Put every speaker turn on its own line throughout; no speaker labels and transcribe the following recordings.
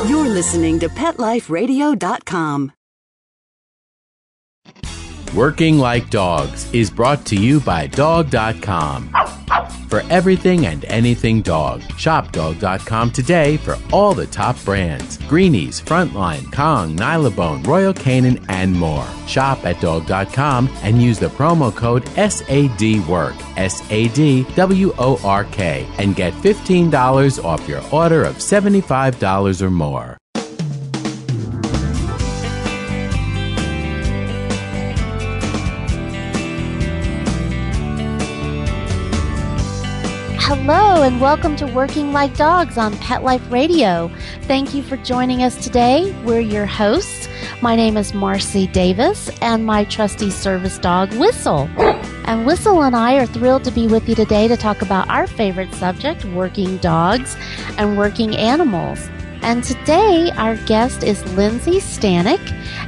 You're listening to PetLifeRadio.com.
Working Like Dogs is brought to you by Dog.com. For everything and anything dog, shop Dog.com today for all the top brands. Greenies, Frontline, Kong, Nylabone, Royal Canin, and more. Shop at Dog.com and use the promo code SADWORK, SADWORK, and get $15 off your order of $75 or more.
Hello and welcome to Working Like Dogs on Pet Life Radio. Thank you for joining us today. We're your hosts. My name is Marcy Davis and my trusty service dog, Whistle. And Whistle and I are thrilled to be with you today to talk about our favorite subject, working dogs and working animals. And today our guest is Lindsey Stanek,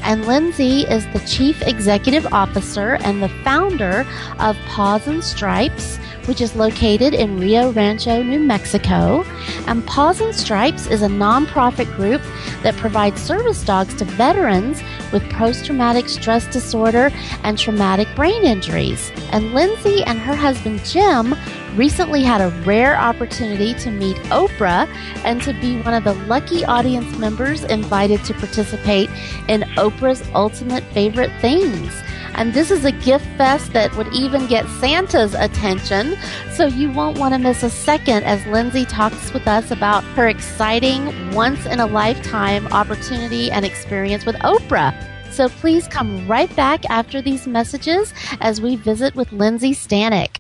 and Lindsey is the Chief Executive Officer and the founder of Paws and Stripes, which is located in Rio Rancho, New Mexico. And Paws and Stripes is a nonprofit group that provides service dogs to veterans with post-traumatic stress disorder and traumatic brain injuries. And Lindsey and her husband Jim recently had a rare opportunity to meet Oprah and to be one of the lucky audience members invited to participate in Oprah's Ultimate Favorite Things. And this is a gift fest that would even get Santa's attention, so you won't want to miss a second as Lindsey talks with us about her exciting, once-in-a-lifetime opportunity and experience with Oprah. So please come right back after these messages as we visit with Lindsey Stanek.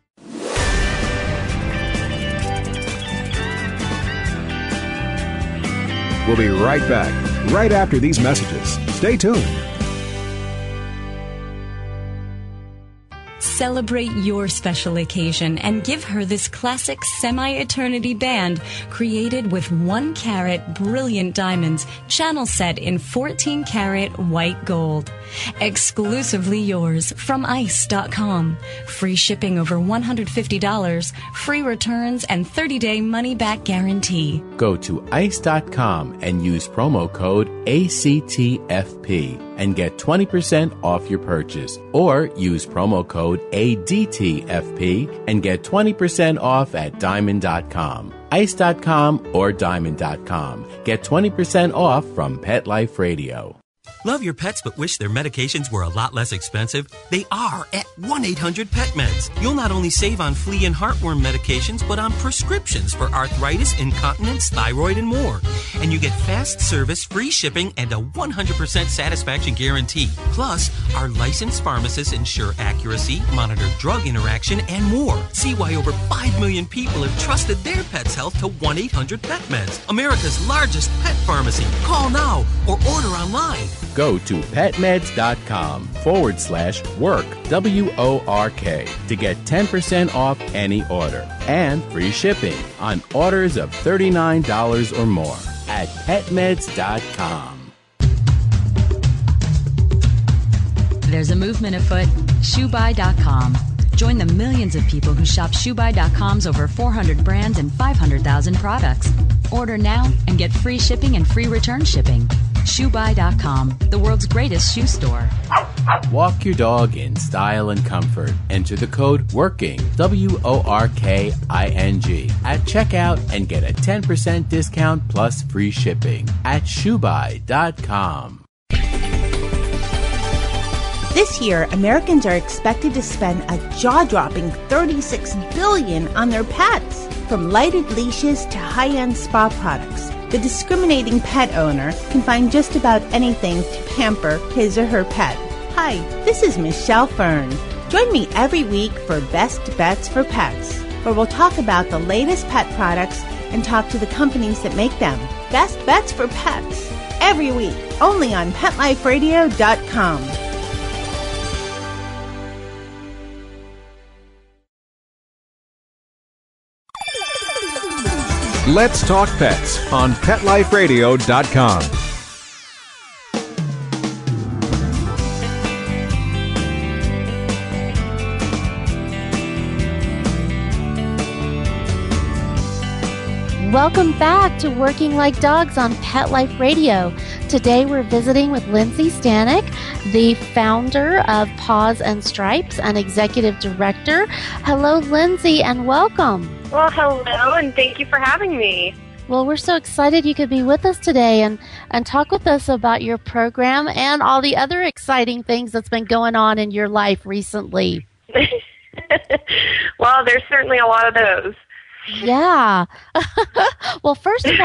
We'll be right back, right after these messages. Stay tuned.
Celebrate your special occasion and give her this classic semi-eternity band created with 1-carat brilliant diamonds, channel set in 14-carat white gold. Exclusively yours from ice.com. Free shipping over $150, free returns, and 30-day money-back guarantee.
Go to ice.com and use promo code ACTFP and get 20% off your purchase. Or use promo code ADTFP and get 20% off at diamond.com. Ice.com or diamond.com. Get 20% off from Pet Life Radio.
Love your pets but wish their medications were a lot less expensive? They are at 1-800-PET-MEDS. You'll not only save on flea and heartworm medications, but on prescriptions for arthritis, incontinence, thyroid, and more. And you get fast service, free shipping, and a 100% satisfaction guarantee. Plus, our licensed pharmacists ensure accuracy, monitor drug interaction, and more. See why over 5 million people have trusted their pet's health to 1-800-PET-MEDS, America's largest pet pharmacy. Call now or order online.
Go to petmeds.com/work, WORK, to get 10% off any order and free shipping on orders of $39 or more at petmeds.com.
There's a movement afoot, ShoeBuy.com. Join the millions of people who shop ShoeBuy.com's over 400 brands and 500,000 products. Order now and get free shipping and free return shipping. ShoeBuy.com, the world's greatest shoe store.
Walk your dog in style and comfort. Enter the code WORKING, WORKING, at checkout and get a 10% discount plus free shipping at ShoeBuy.com.
This year, Americans are expected to spend a jaw-dropping $36 billion on their pets. From lighted leashes to high-end spa products, the discriminating pet owner can find just about anything to pamper his or her pet. Hi, this is Michelle Fern. Join me every week for Best Bets for Pets, where we'll talk about the latest pet products and talk to the companies that make them. Best Bets for Pets, every week, only on PetLifeRadio.com.
Let's Talk Pets on PetLifeRadio.com.
Welcome back to Working Like Dogs on Pet Life Radio. Today we're visiting with Lindsey Stanek, the founder of Paws and Stripes and executive director. Hello, Lindsey, and welcome.
Well, hello, and thank you for having me.
Well, we're so excited you could be with us today and talk with us about your program and all the other exciting things that's been going on in your life recently.
Well, there's certainly a lot of those.
Yeah. Well, first of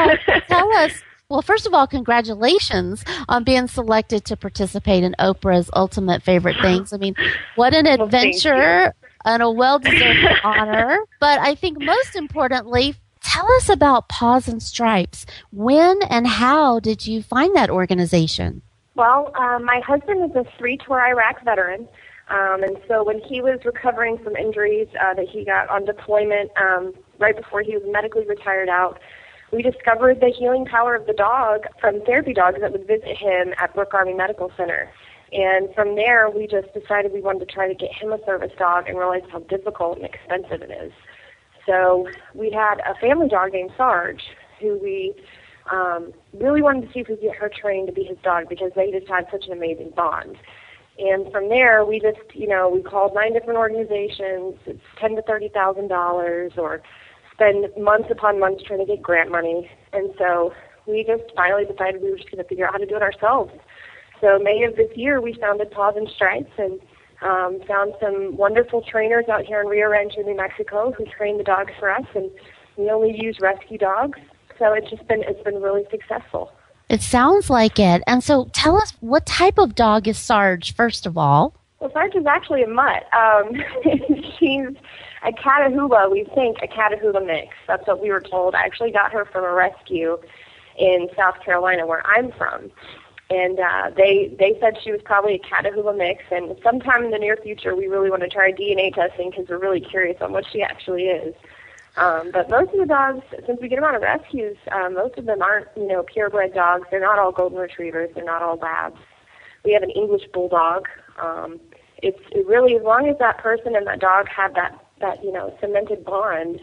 all, congratulations on being selected to participate in Oprah's Ultimate Favorite Things. I mean, what an adventure and a well-deserved honor. But I think most importantly, tell us about Paws and Stripes. When and how did you find that organization?
Well, my husband is a 3-tour Iraq veteran. And so when he was recovering from injuries that he got on deployment right before he was medically retired out, we discovered the healing power of the dog from therapy dogs that would visit him at Brooke Army Medical Center. And from there, we just decided we wanted to try to get him a service dog and realized how difficult and expensive it is. So we had a family dog named Sarge, who we really wanted to see if we could get her trained to be his dog because they just had such an amazing bond. And from there, we just, we called 9 different organizations. It's $10,000 to $30,000, or spend months upon months trying to get grant money. And so we just finally decided we were just going to figure out how to do it ourselves. So May of this year, we founded Paws and Stripes and found some wonderful trainers out here in Rio Rancho, New Mexico, who train the dogs for us. And we only use rescue dogs. So it's been really successul.
It sounds like it. And so tell us, what type of dog is Sarge, first of all?
Well, Sarge is actually a mutt. She's a Catahoula, we think, a Catahoula mix. That's what we were told. I actually got her from a rescue in South Carolina, where I'm from. And they said she was probably a Catahoula mix. And sometime in the near future, we really want to try DNA testing because we're really curious on what she actually is. But most of the dogs, since we get them out of rescues, most of them aren't, purebred dogs. They're not all golden retrievers. They're not all labs. We have an English bulldog. It really, as long as that person and that dog have that cemented bond,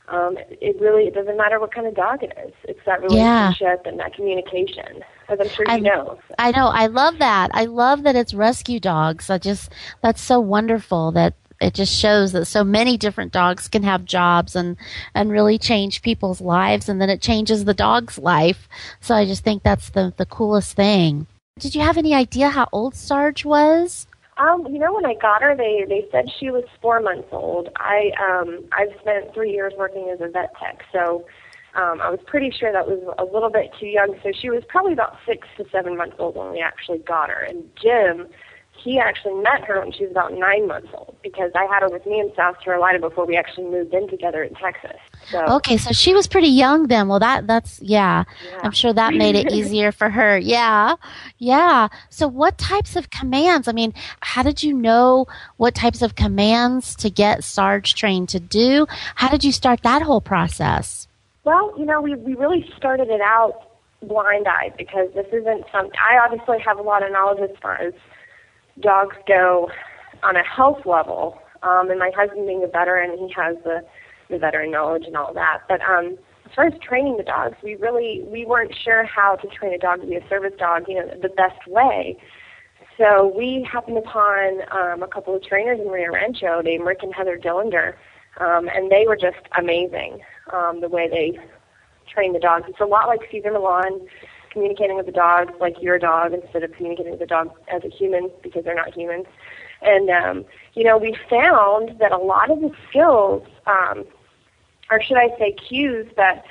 it doesn't matter what kind of dog it is. It's that relationship and that communication, as I'm sure you know.
I know. I love that. I love that it's rescue dogs. That's so wonderful that it just shows that so many different dogs can have jobs and really change people's lives, and then it changes the dog's life. So I just think that's the coolest thing. Did you have any idea how old Sarge was?
When I got her, they said she was 4 months old. I've spent 3 years working as a vet tech, so I was pretty sure that was a little bit too young. So she was probably about 6 to 7 months old when we actually got her. And Jim, he actually met her when she was about 9 months old because I had her with me in South Carolina before we actually moved in together in Texas. So,
okay, so she was pretty young then. Well, that's I'm sure that made it easier for her. Yeah. So what types of commands? I mean, how did you know what types of commands to get Sarge trained to do? How did you start that whole process?
Well, we really started it out blind-eyed because this isn't something, I obviously have a lot of knowledge as far as dogs go on a health level, and my husband being a veteran, he has the veteran knowledge and all that. But as far as training the dogs, we weren't sure how to train a dog to be a service dog, the best way. So we happened upon a couple of trainers in Rio Rancho named Rick and Heather Dillander, and they were just amazing, the way they train the dogs. It's a lot like Cesar Millan, communicating with the dogs like you're a dog instead of communicating with the dog as a human because they're not humans. And, we found that a lot of the skills, or should I say cues that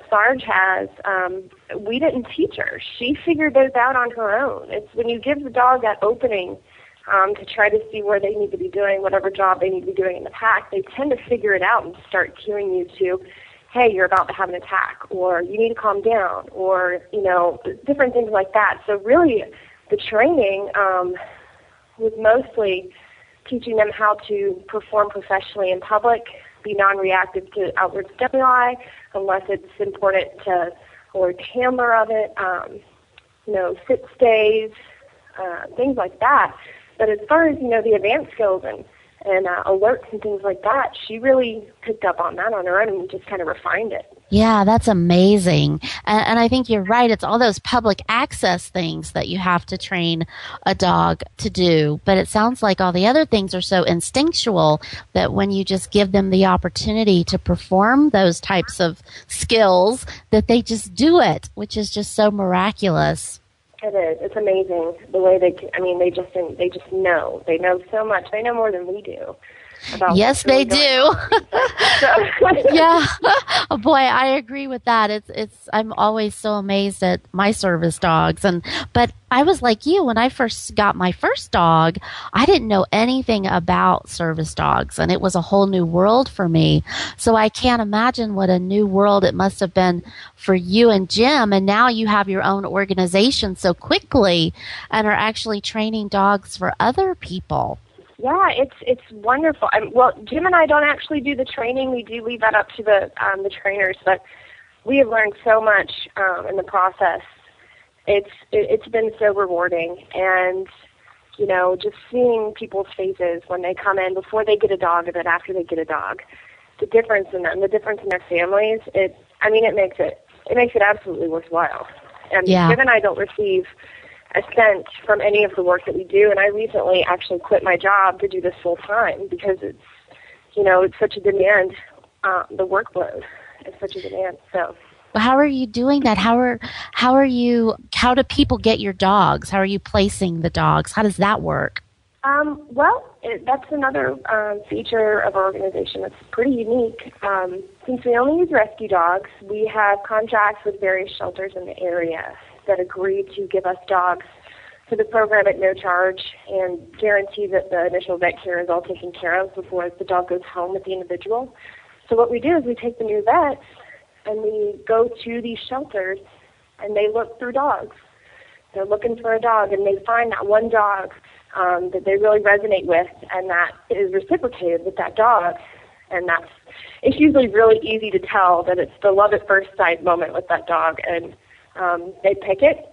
Sarge has, we didn't teach her. She figured those out on her own. It's when you give the dog that opening to try to see where they need to be doing whatever job they need to be doing in the pack, they tend to figure it out and start cueing you to, hey, you're about to have an attack, or you need to calm down, or, different things like that. So really the training was mostly teaching them how to perform professionally in public, be non-reactive to outward stimuli unless it's important to, or handler of it, sit stays, things like that. But as far as, the advanced skills and and alerts and things like that. She really picked up on that on her own and just kind of refined it.
Yeah, that's amazing. And I think you're right. It's all those public access things that you have to train a dog to do. But it sounds like all the other things are so instinctual that when you just give them the opportunity to perform those types of skills, that they just do it, which is just so miraculous.
It is. It's amazing the way they just know. They know so much. They know more than we do.
Yes, they do. Yeah. Oh, boy, I agree with that. I'm always so amazed at my service dogs. But I was like you, when I first got my first dog, I didn't know anything about service dogs, and it was a whole new world for me. So I can't imagine what a new world it must have been for you and Jim. And now you have your own organization so quickly and are actually training dogs for other people.
Yeah, it's wonderful. Well, Jim and I don't actually do the training. We do leave that up to the trainers, but we have learned so much in the process. It's been so rewarding, and just seeing people's faces when they come in before they get a dog and then after they get a dog, the difference in them, the difference in their families. It makes it absolutely worthwhile. And Jim and I don't receive a cent from any of the work that we do, and I recently actually quit my job to do this full time because it's such a demand. The workload is such a demand. So,
how are you doing that? How do people get your dogs? How are you placing the dogs? How does that work?
That's another feature of our organization that's pretty unique. Since we only use rescue dogs, we have contracts with various shelters in the area that agree to give us dogs for the program at no charge and guarantee that the initial vet care is all taken care of before the dog goes home with the individual. So what we do is we take the new vets and we go to these shelters and they look through dogs. They're looking for a dog and they find that one dog that they really resonate with and that is reciprocated with that dog. And it's usually really easy to tell that it's the love at first sight moment with that dog, and they pick it,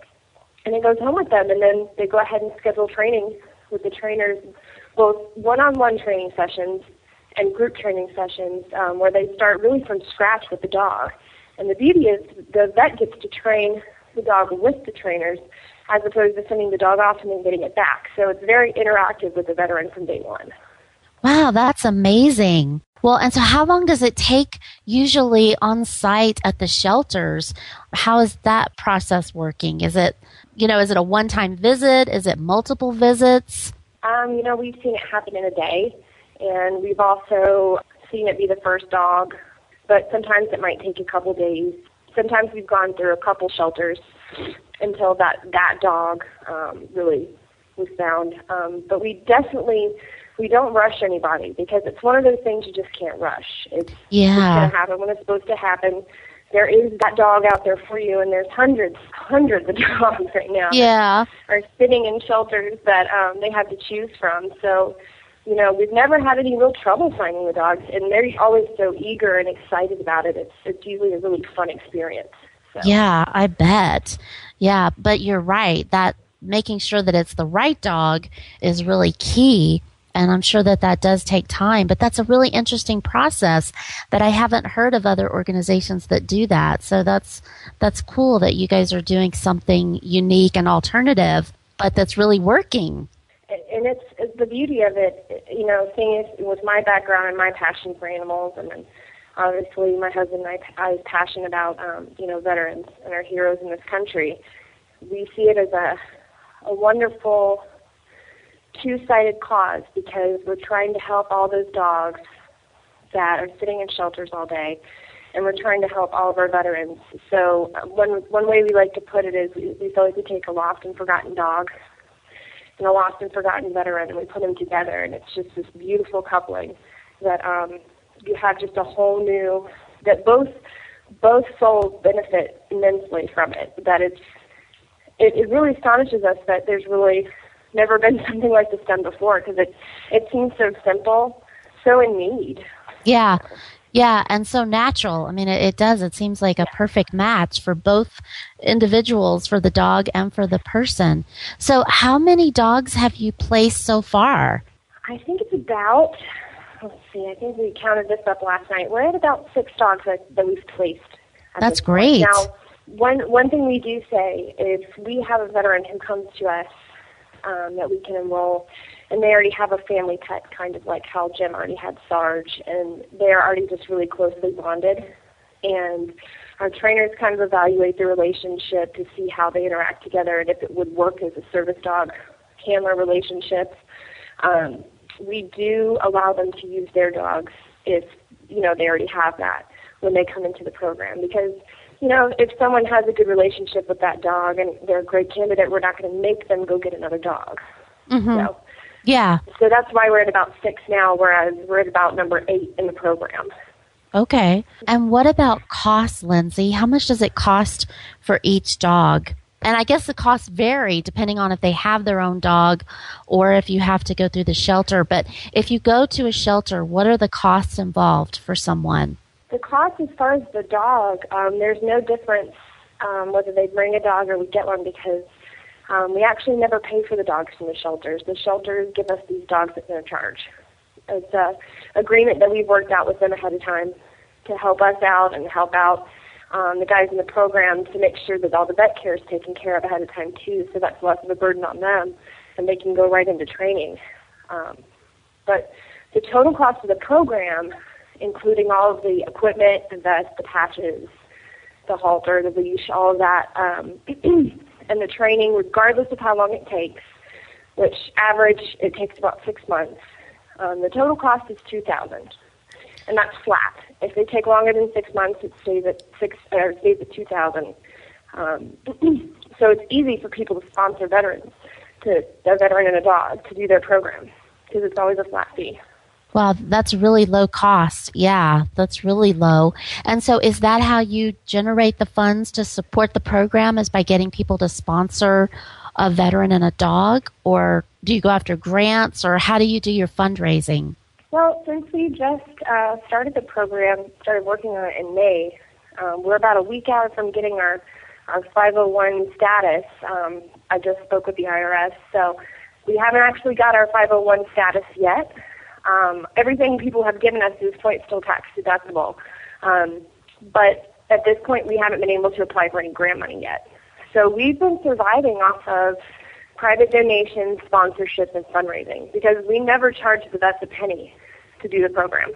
and it goes home with them, and then they go ahead and schedule training with the trainers, both one-on-one training sessions and group training sessions, where they start really from scratch with the dog. And the beauty is the vet gets to train the dog with the trainers as opposed to sending the dog off and then getting it back. So it's very interactive with the veteran from day one.
Wow, that's amazing. Well, and so how long does it take usually on site at the shelters? How is that process working? Is it a one-time visit? Is it multiple visits?
We've seen it happen in a day, and we've also seen it be the first dog, but sometimes it might take a couple days. Sometimes we've gone through a couple shelters until that dog really was found. But we don't rush anybody because it's one of those things you just can't rush. It's going to happen when it's supposed to happen. There is that dog out there for you, and there's hundreds of dogs right now that are sitting in shelters that they have to choose from. So, we've never had any real trouble finding the dogs, and they're always so eager and excited about it. It's usually a really fun experience. So.
Yeah, I bet. Yeah, but you're right. That making sure that it's the right dog is really key. And I'm sure that does take time, but that's a really interesting process that I haven't heard of other organizations that do that. So that's cool that you guys are doing something unique and alternative, but that's really working.
And it's the beauty of it, seeing it with my background and my passion for animals, and then obviously my husband and I is passionate about, veterans and our heroes in this country. We see it as a wonderful two-sided cause because we're trying to help all those dogs that are sitting in shelters all day, and we're trying to help all of our veterans. So one way we like to put it is we feel like we take a lost and forgotten dog and a lost and forgotten veteran, and we put them together, and it's just this beautiful coupling that you have just a whole new, that both souls benefit immensely from it. That it really astonishes us that there's really never been something like this done before because it seems so simple, so in need.
Yeah, and so natural. I mean, it does. It seems like a perfect match for both individuals, for the dog and for the person. So how many dogs have you placed so far?
I think it's about, let's see, I think we counted this up last night. We're at about 6 dogs that we've placed.
That's great.
Now, one thing we do say is we have a veteran who comes to us that we can enroll, and they already have a family pet, kind of like how Jim already had Sarge, and they're already just really closely bonded. And our trainers kind of evaluate the relationship to see how they interact together and if it would work as a service dog handler relationship. We do allow them to use their dogs if, they already have that when they come into the program, because if someone has a good relationship with that dog and they're a great candidate, we're not going to make them go get another dog.
Mm-hmm. Yeah.
So that's why we're at about 6 now, whereas we're at about number 8 in the program.
Okay. And what about cost, Lindsey? How much does it cost for each dog? And I guess the costs vary depending on if they have their own dog or if you have to go through the shelter. But if you go to a shelter, what are the costs involved for someone?
The cost as far as the dog, there's no difference whether they bring a dog or we get one, because we actually never pay for the dogs from the shelters. The shelters give us these dogs at no charge. It's an agreement that we've worked out with them ahead of time to help us out and help out the guys in the program to make sure that all the vet care is taken care of ahead of time too, so that's less of a burden on them and they can go right into training. But the total cost of the program, including all of the equipment, the vests, the patches, the halter, the leash, all of that, and the training, regardless of how long it takes, which average it takes about 6 months. The total cost is $2,000, and that's flat. If they take longer than 6 months, it stays at $2,000. So it's easy for people to sponsor veterans, a veteran and a dog, to do their program, because it's always a flat fee.
Wow, that's really low cost. Yeah, that's really low. And so is that how you generate the funds to support the program, is by getting people to sponsor a veteran and a dog? Or do you go after grants, or how do you do your fundraising?
Well, since we just started the program, started working on it in May, we're about a week out from getting our 501 status. I just spoke with the IRS, so we haven't actually got our 501 status yet. Everything people have given us to this point is still tax deductible. But at this point, we haven't been able to apply for any grant money yet. So we've been surviving off of private donations, sponsorships, and fundraising, because we never charge the vets a penny to do the program.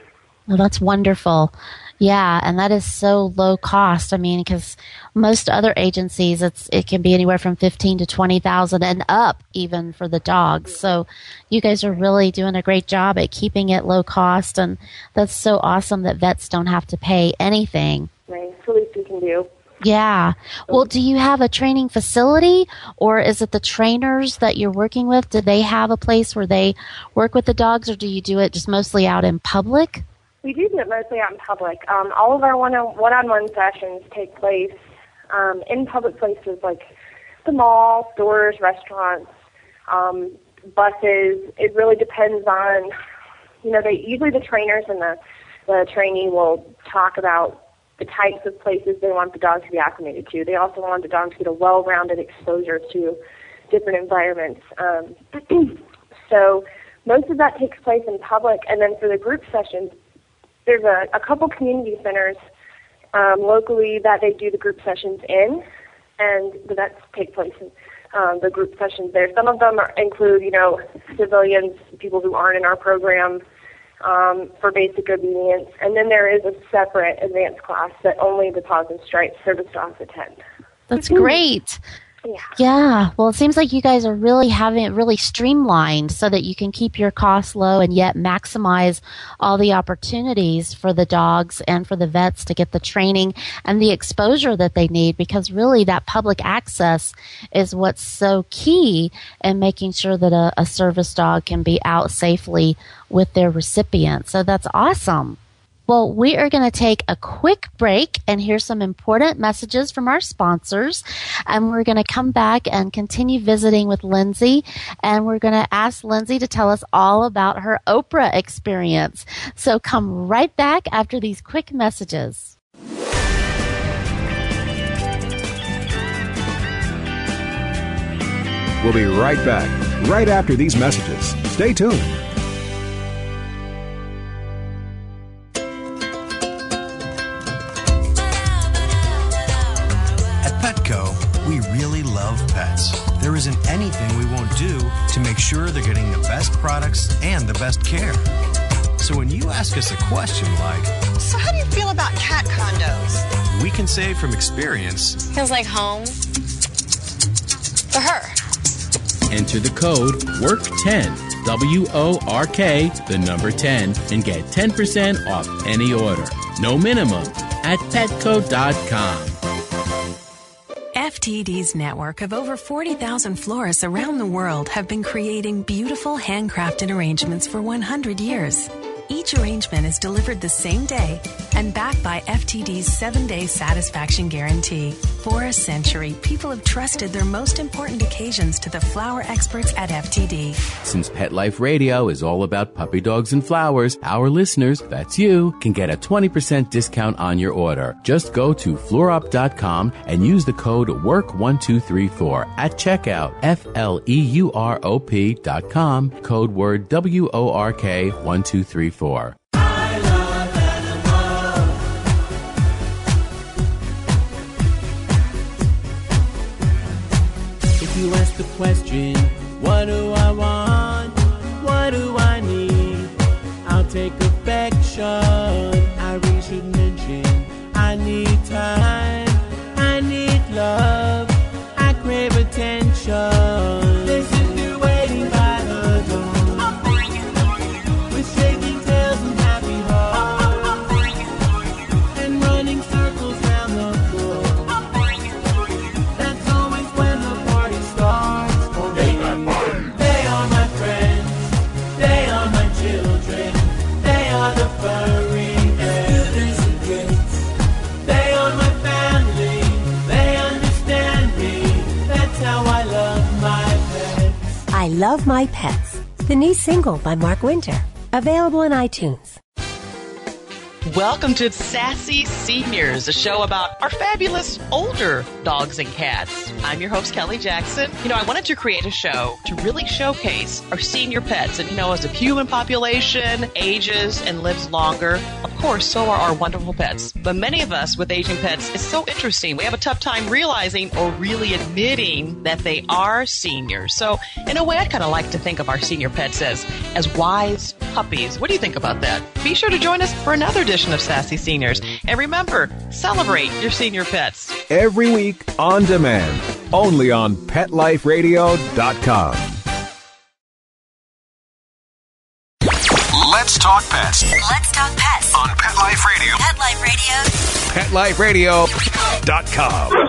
Well, that's wonderful. Yeah, and that is so low cost. I mean, because most other agencies, it can be anywhere from $15,000 to $20,000 and up, even for the dogs. So you guys are really doing a great job at keeping it low cost, and that's so awesome that vets don't have to pay anything.
Right, it's the least we can do.
Yeah. Well, do you have a training facility, or is it the trainers that you're working with? Do they have a place where they work with the dogs, or do you do it just mostly out in public?
We do it mostly out in public. All of our one-on-one sessions take place in public places like the mall, stores, restaurants, buses. It really depends on, usually the trainers and the trainee will talk about the types of places they want the dog to be acclimated to. They also want the dog to get a well-rounded exposure to different environments. So most of that takes place in public, and then for the group sessions, there's a couple community centers locally that they do the group sessions in, and the vets take place in the group sessions there. Some of them include, civilians, people who aren't in our program, for basic obedience. And then there is a separate advanced class that only the Paws and Stripes service dogs attend.
That's great. Yeah. Well, it seems like you guys are really having it really streamlined so that you can keep your costs low and yet maximize all the opportunities for the dogs and for the vets to get the training and the exposure that they need, because really that public access is what's so key in making sure that a service dog can be out safely with their recipient. So that's awesome. Well, we are going to take a quick break and hear some important messages from our sponsors. And we're going to come back and continue visiting with Lindsey. And we're going to ask Lindsey to tell us all about her Oprah experience. So come right back after these quick messages.
We'll be right back, right after these messages. Stay tuned.
We really love pets. There isn't anything we won't do to make sure they're getting the best products and the best care. So when you ask us a question like,
so how do you feel about cat condos?
We can say from experience,
feels like home for her.
Enter the code WORK10, WORK, the number 10, and get 10% off any order. No minimum at petco.com.
FTD's network of over 40,000 florists around the world have been creating beautiful handcrafted arrangements for 100 years. Each arrangement is delivered the same day and backed by FTD's 7-day satisfaction guarantee. For a century, people have trusted their most important occasions to the flower experts at FTD.
Since Pet Life Radio is all about puppy dogs and flowers, our listeners, that's you, can get a 20% discount on your order. Just go to fleurop.com and use the code WORK1234 at checkout. FLEUROP.com, code word WORK1234.
If you ask the question, what do I want? What do I need? I'll take affection. I really should mention I need time. I need love. I crave attention. This is me waiting by the door. With shaking tails and happy hearts. And running circles round the floor. That's always when the party starts for me. They are my friends. They are my children. They are the furry feathers and gates. They are my family. They understand me. That's how I love my pets.
I Love My Pets, the new single by Mark Winter, available on iTunes.
Welcome to Sassy Seniors, a show about our fabulous older dogs and cats. I'm your host, Kelly Jackson. I wanted to create a show to really showcase our senior pets. And, as the human population ages and lives longer, of course, so are our wonderful pets. But many of us with aging pets, it's so interesting. We have a tough time realizing or really admitting that they are seniors. So, in a way, I kind of like to think of our senior pets as wise puppies. What do you think about that? Be sure to join us for another edition of Sassy Seniors. And remember, celebrate your senior pets.
Every week on demand, only on PetLifeRadio.com.
Let's Talk Pets.
Let's talk pets
On Pet Life Radio.
Pet Life Radio.
PetLifeRadio.com.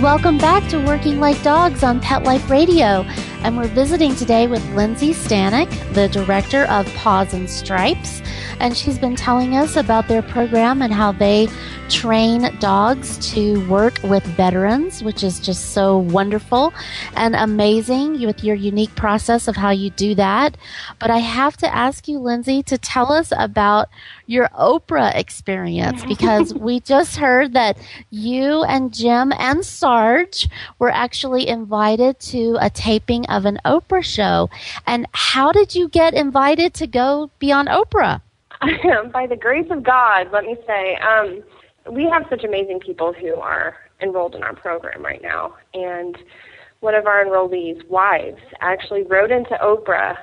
Welcome back to Working Like Dogs on Pet Life Radio. And we're visiting today with Lindsey Stanek, the director of Paws and Stripes. And she's been telling us about their program and how they train dogs to work with veterans, which is just so wonderful and amazing with your unique process of how you do that. But I have to ask you, Lindsey, to tell us about your Oprah experience, because we just heard that you and Jim and Sarge were actually invited to a taping of an Oprah show. And how did you get invited to go be on Oprah?
By the grace of God, let me say, we have such amazing people who are enrolled in our program right now. And one of our enrollees' wives actually wrote into Oprah.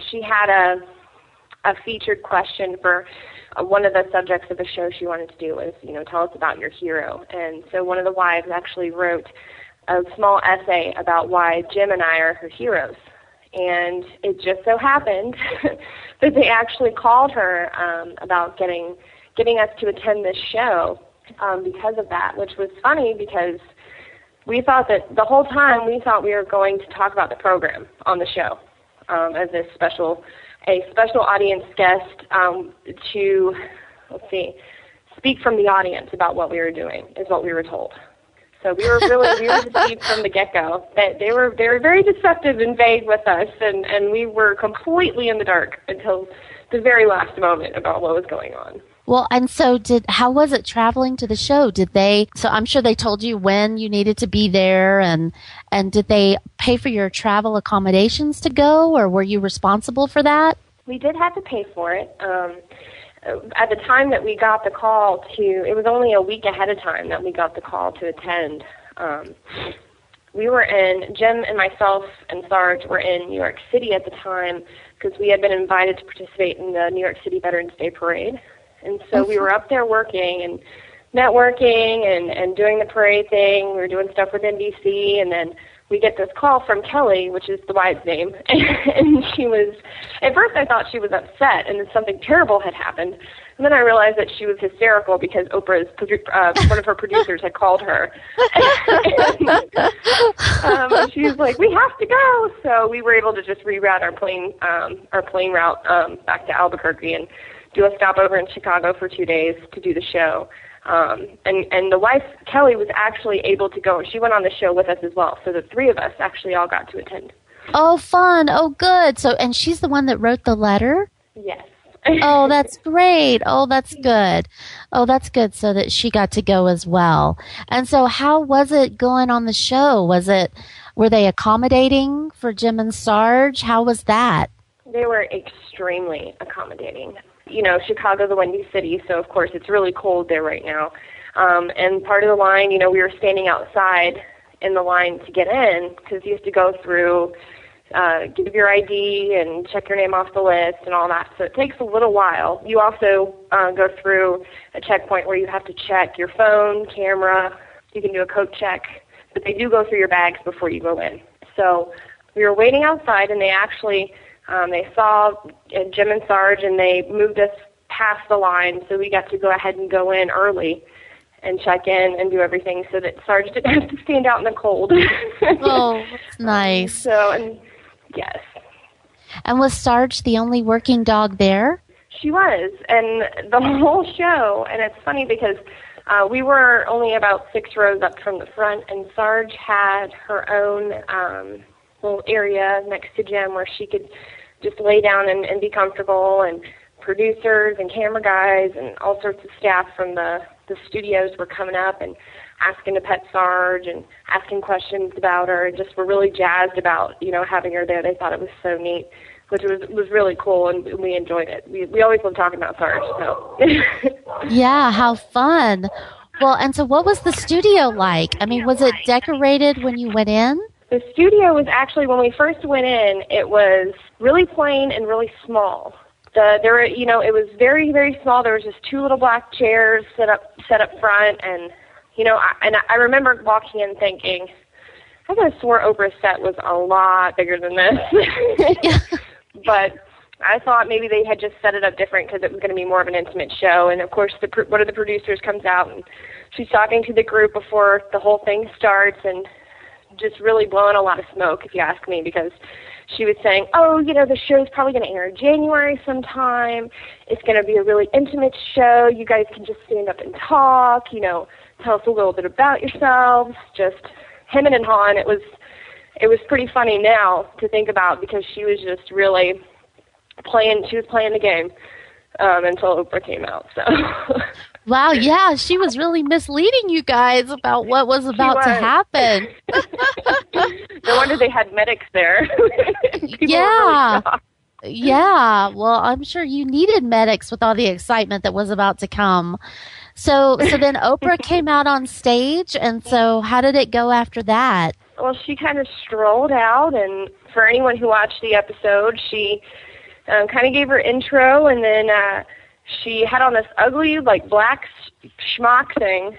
She had a featured question for one of the subjects of the show she wanted to do was, tell us about your hero. And so one of the wives actually wrote a small essay about why Jim and I are her heroes. And it just so happened that they actually called her about getting us to attend this show because of that, which was funny because we thought that the whole time we thought we were going to talk about the program on the show as a special audience guest to, speak from the audience about what we were doing is what we were told. So we were deceived from the get-go. That they were very deceptive and vague with us, and we were completely in the dark until the very last moment about what was going on.
Well, and so how was it traveling to the show? So I'm sure they told you when you needed to be there, and did they pay for your travel accommodations to go, or were you responsible for that?
We did have to pay for it. At the time that we got the call it was only a week ahead of time that we got the call to attend. Jim and myself and Sarge were in New York City at the time because we had been invited to participate in the New York City Veterans Day Parade. And so we were up there working and networking and doing the parade thing. We were doing stuff with NBC, and then we get this call from Kelly, which is the wife name, and she was, at first I thought she was upset and that something terrible had happened, and then I realized that she was hysterical because Oprah's, one of her producers had called her, and she was like, we have to go, so we were able to just reroute our plane route back to Albuquerque and do a stopover in Chicago for 2 days to do the show. And the wife, Kelly, was actually able to go. She went on the show with us as well. So the three of us actually all got to attend.
Oh, fun. Oh, good. So, and she's the one that wrote the letter?
Yes.
Oh, that's great. Oh, that's good. Oh, that's good. So that she got to go as well. And so how was it going on the show? Were they accommodating for Jim and Sarge? How was that?
They were extremely accommodating. You know, Chicago's a windy city, so of course it's really cold there right now. And part of the line, you know, we were standing outside in the line to get in because you have to go through, give your ID and check your name off the list and all that. So it takes a little while. You also go through a checkpoint where you have to check your phone, camera. You can do a coat check, but they do go through your bags before you go in. So we were waiting outside, and they actually... they saw Jim and Sarge, and they moved us past the line, so we got to go ahead and go in early and check in and do everything so that Sarge didn't have to stand out in the cold.
Oh, that's nice.
Yes.
And was Sarge the only working dog there?
She was, and the whole show, and it's funny because we were only about 6 rows up from the front, and Sarge had her own little area next to Jim where she could just lay down and be comfortable, and producers and camera guys and all sorts of staff from the studios were coming up and asking to pet Sarge and asking questions about her, and just were really jazzed about, you know, having her there. They thought it was so neat, which was really cool, and we enjoyed it. We always love talking about Sarge. So.
Yeah, how fun. Well, and so what was the studio like? I mean, was it decorated when you went in?
The studio was actually, when we first went in, it was really plain and really small. It was very, very small. There was just 2 little black chairs set up front, and I remember walking in thinking, I could have swore Oprah's set was a lot bigger than this. But I thought maybe they had just set it up different because it was going to be more of an intimate show. And of course, one of the producers comes out, and she's talking to the group before the whole thing starts, and just really blowing a lot of smoke, if you ask me, because she was saying, the show's probably going to air in January sometime. It's going to be a really intimate show. You guys can just stand up and talk, tell us a little bit about yourselves, just hemming and hawing. It was pretty funny now to think about, because she was just really playing the game until Oprah came out. So.
Wow, yeah, she was really misleading you guys about what was about to happen.
No wonder they had medics there.
Yeah. Yeah, well, I'm sure you needed medics with all the excitement that was about to come. So then Oprah came out on stage, and so how did it go after that?
Well, she kind of strolled out, and for anyone who watched the episode, she kind of gave her intro, and then she had on this ugly, black schmuck thing.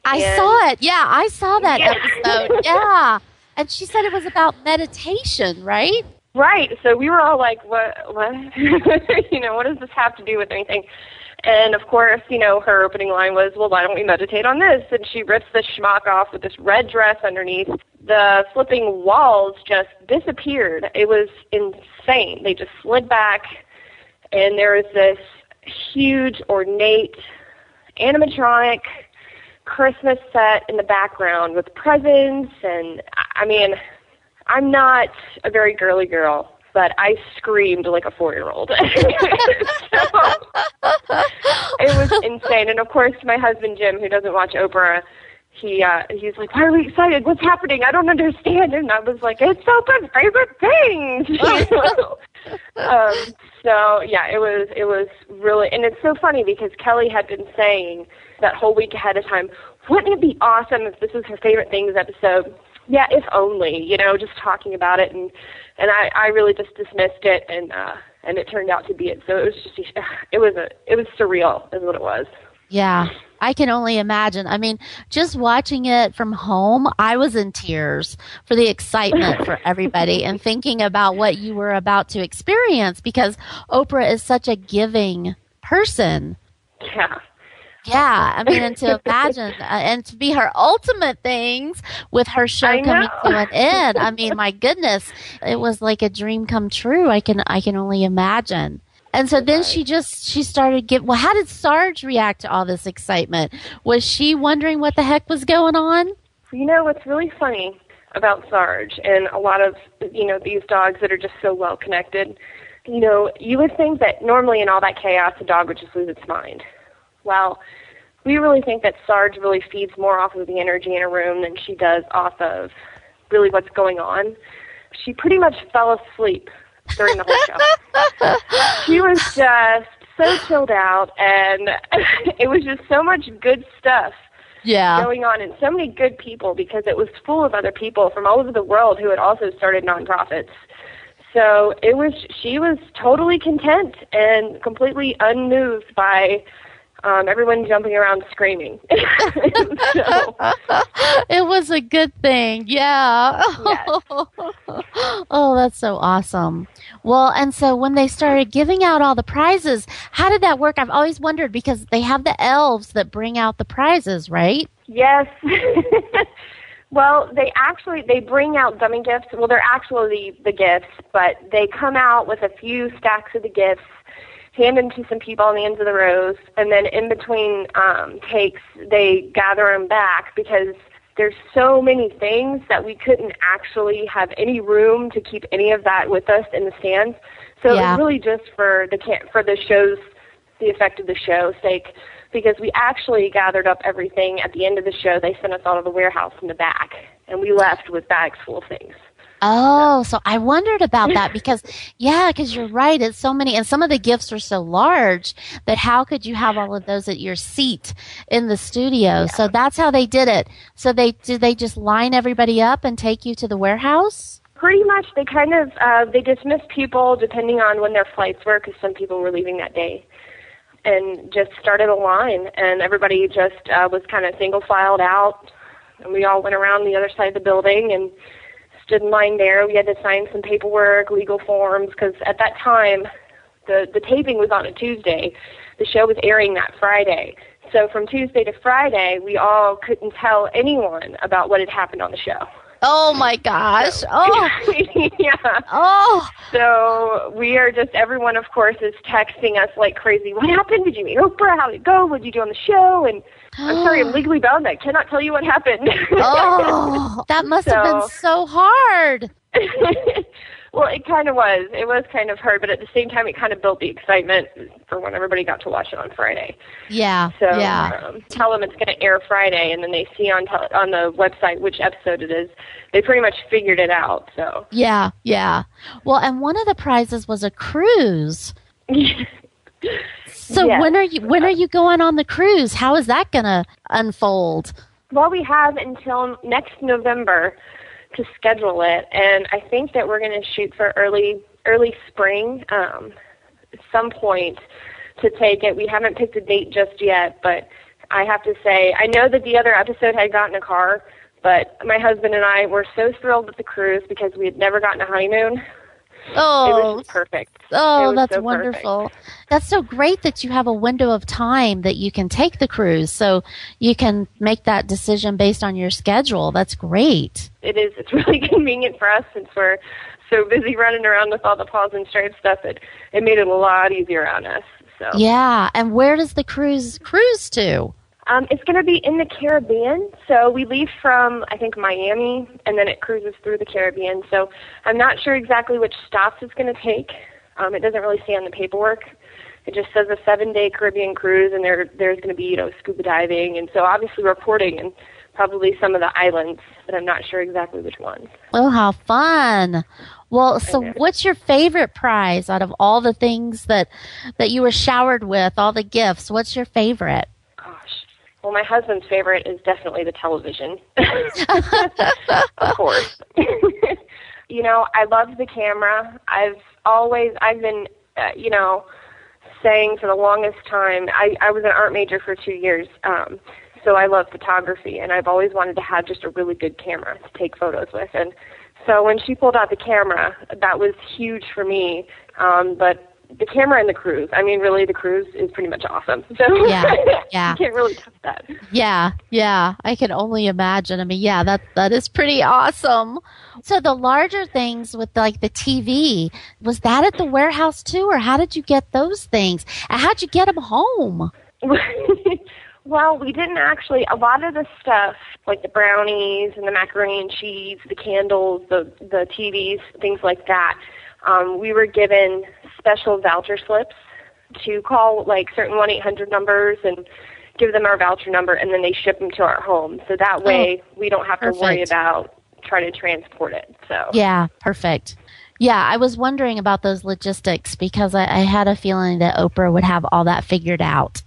I saw it. Yeah, I saw that episode. Yeah. And she said it was about meditation, right?
Right. So we were all like, what? What does this have to do with anything? And, of course, her opening line was, well, why don't we meditate on this? And she rips the schmuck off with this red dress underneath. The flipping walls just disappeared. It was insane. They just slid back, and there was this huge, ornate, animatronic Christmas set in the background with presents. And, I mean, I'm not a very girly girl, but I screamed like a 4-year-old. So, it was insane. And of course, my husband Jim, who doesn't watch Oprah, he's like, "Why are we excited? What's happening? I don't understand." And I was like, "It's Oprah's favorite thing." So yeah, it was really, and it's so funny because Kelly had been saying that whole week ahead of time, "Wouldn't it be awesome if this was her favorite things episode?" Yeah, if only, just talking about it, and I really just dismissed it, and it turned out to be it. So it was just, it was surreal, is what it was.
Yeah, I can only imagine. I mean, just watching it from home, I was in tears for the excitement for everybody and thinking about what you were about to experience, because Oprah is such a giving person.
Yeah.
Yeah, I mean, and to imagine and to be her ultimate things with her show coming to an end. I mean, my goodness, it was like a dream come true. I can only imagine. And so then she started well, how did Sarge react to all this excitement? Was she wondering what the heck was going on?
What's really funny about Sarge and a lot of, these dogs that are just so well connected, you would think that normally in all that chaos, the dog would just lose its mind. Well, we really think that Sarge really feeds more off of the energy in a room than she does off of really what's going on. She pretty much fell asleep during the whole show. She was just so chilled out, and it was just so much good stuff going on, and so many good people, because it was full of other people from all over the world who had also started nonprofits. So she was totally content and completely unmoved by everyone jumping around screaming. So,
it was a good thing. Yeah.
Yes.
Oh, that's so awesome. Well, and so when they started giving out all the prizes, how did that work? I've always wondered, because they have the elves that bring out the prizes, right?
Yes. Well, they bring out dummy gifts. Well, they're actually the gifts, but they come out with a few stacks of the gifts, hand them to some people on the ends of the rows, and then in between takes, they gather them back, because there's so many things that we couldn't actually have any room to keep any of that with us in the stands. So it was really just for the show's, the effect of the show's sake, because we actually gathered up everything at the end of the show. They sent us out of the warehouse in the back, and we left with bags full of things.
Oh, so I wondered about that because you're right. It's so many, and some of the gifts are so large that how could you have all of those at your seat in the studio? Yeah. So that's how they did it. So did they just line everybody up and take you to the warehouse?
Pretty much. They kind of, they dismissed people depending on when their flights were, because some people were leaving that day, and just started a line, and everybody just was kind of single filed out, and we all went around the other side of the building and stood in line there. We had to sign some paperwork, legal forms, because at that time, the taping was on a Tuesday. The show was airing that Friday. So from Tuesday to Friday, we all couldn't tell anyone about what had happened on the show.
Oh, my gosh.
So,
oh.
Yeah.
Oh.
So we are just, everyone, of course, is texting us like crazy. What happened? Did you meet Oprah? How did it go? What did you do on the show? And I'm sorry, I'm legally bound. I cannot tell you what happened.
Oh, that must have been so hard.
Well, it kind of was. It was kind of hard, but at the same time, it kind of built the excitement for when everybody got to watch it on Friday.
Yeah.
So
yeah.
Tell them it's going to air Friday, and then they see on the website which episode it is. They pretty much figured it out. So.
Yeah, yeah. Well, and one of the prizes was a cruise. So
yes.
when are you going on the cruise? How is that going to unfold?
Well, we have until next November to schedule it, and I think that we're going to shoot for early spring at some point to take it. We haven't picked a date just yet, but I have to say, I know that the other episode had gotten a car, but my husband and I were so thrilled with the cruise because we had never gotten a honeymoon.
Oh,
it was just perfect.
Oh, that's
so
wonderful.
Perfect.
That's so great that you have a window of time that you can take the cruise, so you can make that decision based on your schedule. That's great.
It is. It's really convenient for us since we're so busy running around with all the Paws and Stripes stuff. It made it a lot easier on us. So
yeah. And where does the cruise to?
It's going to be in the Caribbean. So we leave from, I think, Miami, and then it cruises through the Caribbean. So I'm not sure exactly which stops it's going to take. It doesn't really say on the paperwork. It just says a 7-day Caribbean cruise, and there's going to be, scuba diving, and so obviously reporting and probably some of the islands, but I'm not sure exactly which ones.
Oh, how fun. Well, so what's your favorite prize out of all the things that you were showered with, all the gifts? What's your favorite?
Gosh. Well, my husband's favorite is definitely the television. Of course. I love the camera. I've been, saying for the longest time, I was an art major for 2 years, so I love photography, and I've always wanted to have just a really good camera to take photos with. And so when she pulled out the camera, that was huge for me. But the camera and the cruise, really, the cruise is pretty much awesome. So
yeah.
You can't really touch that.
Yeah, I can only imagine. That is pretty awesome. So the larger things with the TV, was that at the warehouse too, or how did you get those things? And how'd you get them home?
Well, we didn't actually. A lot of the stuff, like the brownies and the macaroni and cheese, the candles, the TVs, things like that, we were given special voucher slips to call certain 1-800 numbers and give them our voucher number, and then they ship them to our home. So that way we don't have to worry about trying to transport it. So
yeah, perfect. Yeah, I was wondering about those logistics because I had a feeling that Oprah would have all that figured out.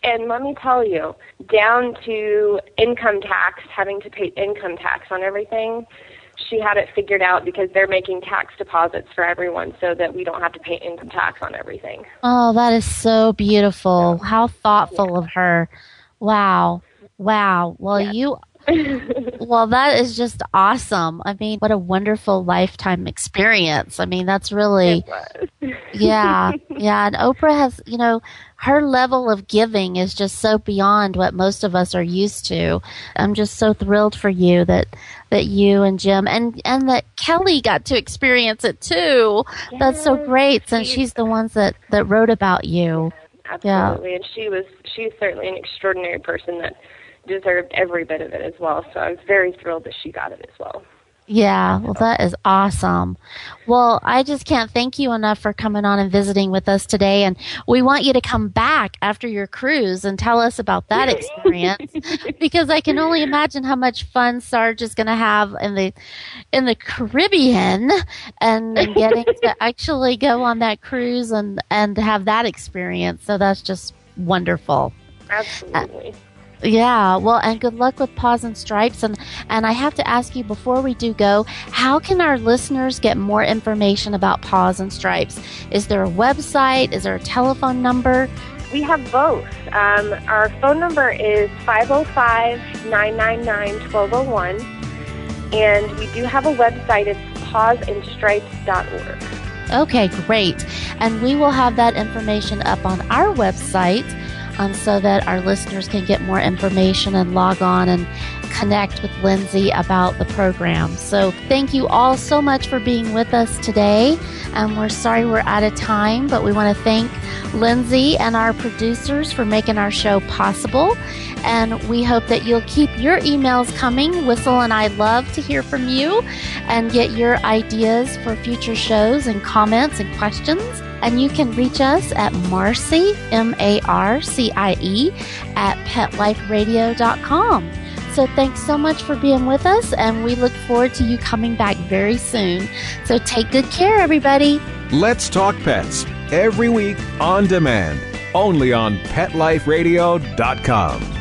And let me tell you, down to income tax, having to pay income tax on everything, she had it figured out because they're making tax deposits for everyone so that we don't have to pay income tax on everything.
Oh, that is so beautiful. How thoughtful of her. Wow. Well, well, that is just awesome. What a wonderful lifetime experience. That's really, yeah. And Oprah has, her level of giving is just so beyond what most of us are used to. I'm just so thrilled for you that you and Jim and that Kelly got to experience it too. Yes. That's so great since she's the ones that wrote about you.
Absolutely. Yeah. And she's certainly an extraordinary person that deserved every bit of it as well. So I was very thrilled that she got it as well.
Yeah, well, that is awesome. Well, I just can't thank you enough for coming on and visiting with us today. And we want you to come back after your cruise and tell us about that experience because I can only imagine how much fun Sarge is going to have in the Caribbean and getting to actually go on that cruise and have that experience. So that's just wonderful.
Absolutely.
Yeah, well, and good luck with Paws and Stripes. And I have to ask you before we do go, how can our listeners get more information about Paws and Stripes? Is there a website? Is there a telephone number?
We have both. Our phone number is 505-999-1201. And we do have a website. It's pawsandstripes.org.
Okay, great. And we will have that information up on our website. So that our listeners can get more information and log on and connect with Lindsey about the program. So thank you all so much for being with us today. And we're sorry we're out of time, but we want to thank Lindsey and our producers for making our show possible. And we hope that you'll keep your emails coming. Whistle and I love to hear from you and get your ideas for future shows and comments and questions. And you can reach us at Marcie, MARCIE, at PetLifeRadio.com. So thanks so much for being with us, and we look forward to you coming back very soon. So take good care, everybody.
Let's Talk Pets, every week on demand, only on PetLifeRadio.com.